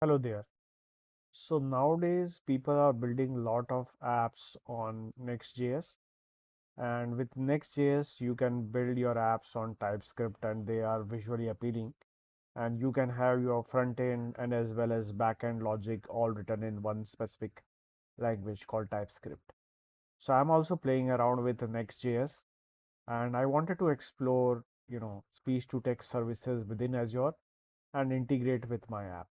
Hello there. So nowadays people are building a lot of apps on Next.js, and with Next.js you can build your apps on TypeScript and they are visually appealing, and you can have your front end and as well as back end logic all written in one specific language called TypeScript. So I'm also playing around with Next.js, and I wanted to explore, speech to text services within Azure and integrate with my app.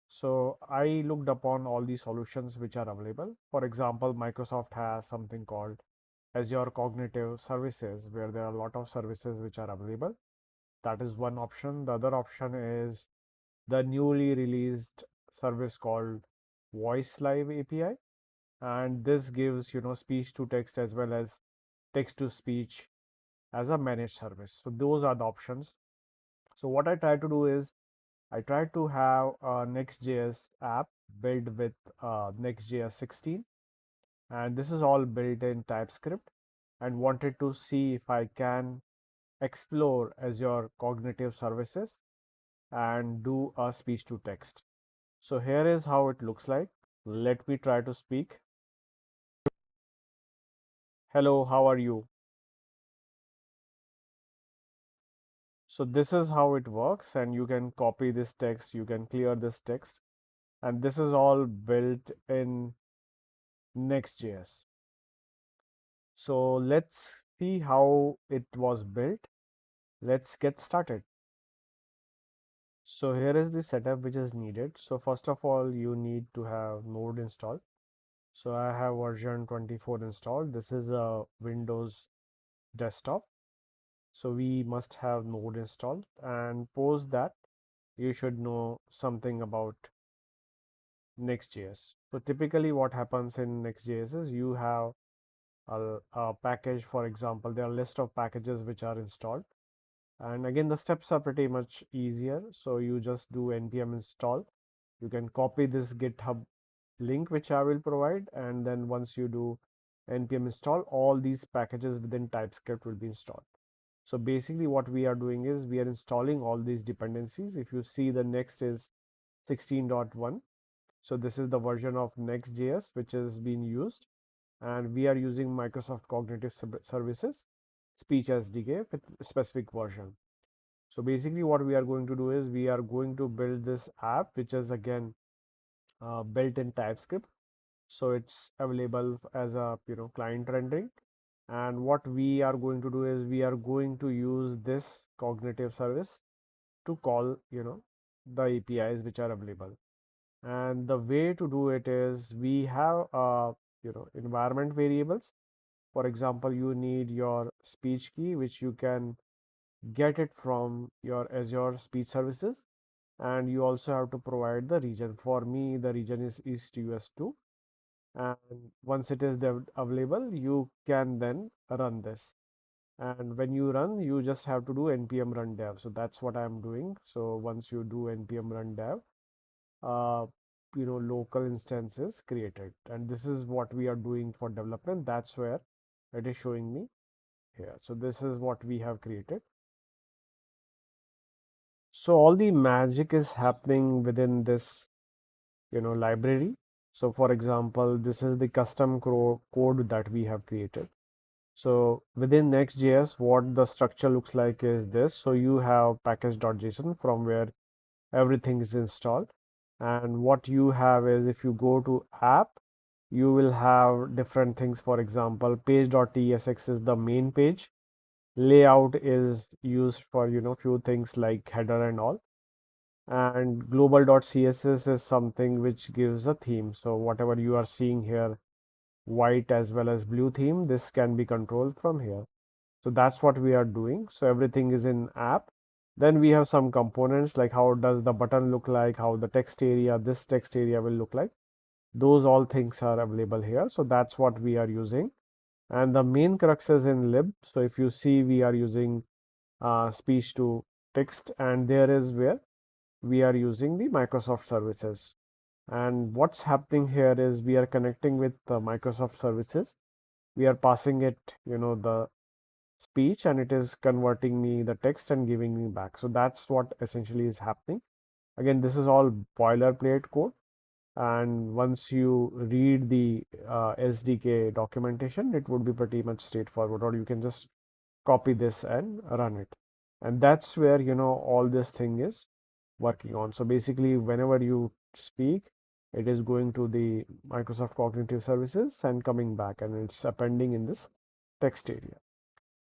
So I looked upon all the solutions which are available. For example, Microsoft has something called Azure Cognitive Services, where there are a lot of services which are available. That is one option. The other option is the newly released service called Voice Live API, and this gives speech to text as well as text to speech as a managed service. So those are the options. So what I try to do is I tried to have a Next.js app built with Next.js 16, and this is all built in TypeScript, and wanted to see if I can explore Azure Cognitive Services and do a speech to text. So here is how it looks like. Let me try to speak. Hello, how are you? So this is how it works, and you can copy this text, you can clear this text, and this is all built in Next.js. So let's see how it was built. Let's get started. So here is the setup which is needed. So first of all, you need to have Node installed. So I have version 24 installed. This is a Windows desktop. So we must have Node installed, and post that you should know something about Next.js. So typically what happens in Next.js is you have a package. For example, there are a list of packages which are installed. And again, the steps are pretty much easier. So you just do npm install. You can copy this GitHub link which I will provide, and then once you do npm install, all these packages within TypeScript will be installed. So basically what we are doing is we are installing all these dependencies. If you see, the next is 16.1. So this is the version of Next.js which is being used, and we are using Microsoft Cognitive Services speech SDK with specific version. So basically what we are going to do is we are going to build this app, which is again built in TypeScript. So it's available as a client rendering. And what we are going to do is we are going to use this cognitive service to call the APIs which are available. And the way to do it is we have environment variables. For example, you need your speech key, which you can get it from your Azure speech services, and you also have to provide the region. For me, the region is East US2, and once it is available, you can then run this. And when you run, you just have to do npm run dev. So that's what I'm doing. So once you do npm run dev, uh, local instance is created, and this is what we are doing for development. That's where it is showing me here. So this is what we have created. So all the magic is happening within this, library. So for example, this is the custom code that we have created. So within Next.js, what the structure looks like is this. So you have package.json from where everything is installed. And what you have is, if you go to app, you will have different things. For example, page.tsx is the main page. Layout is used for, few things like header and all. And global.css is something which gives a theme. So whatever you are seeing here, white as well as blue theme, this can be controlled from here. So that's what we are doing. So everything is in app. Then we have some components like how does the button look like, how the text area, this text area will look like. Those all things are available here. So that's what we are using. And the main crux is in lib. So if you see, we are using speech to text, and there is where we are using the Microsoft services. And what's happening here is we are connecting with the Microsoft services. We are passing it, the speech, and it is converting me the text and giving me back. So that's what essentially is happening. Again, this is all boilerplate code. And once you read the SDK documentation, it would be pretty much straightforward, or you can just copy this and run it. And that's where, all this thing is working on. So basically, whenever you speak, it is going to the Microsoft Cognitive Services and coming back, and it's appending in this text area.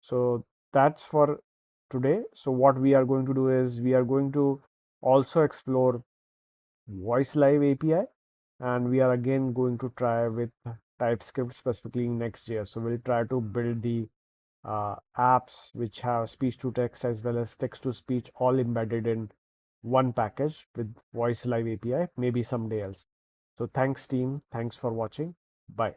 So that's for today. So what we are going to do is we are going to also explore Voice Live API, and we are again going to try with TypeScript, specifically in Next.js. So we'll try to build the apps which have speech to text as well as text to speech all embedded in one package with Voice Live API, maybe someday else. So thanks team. Thanks for watching. Bye.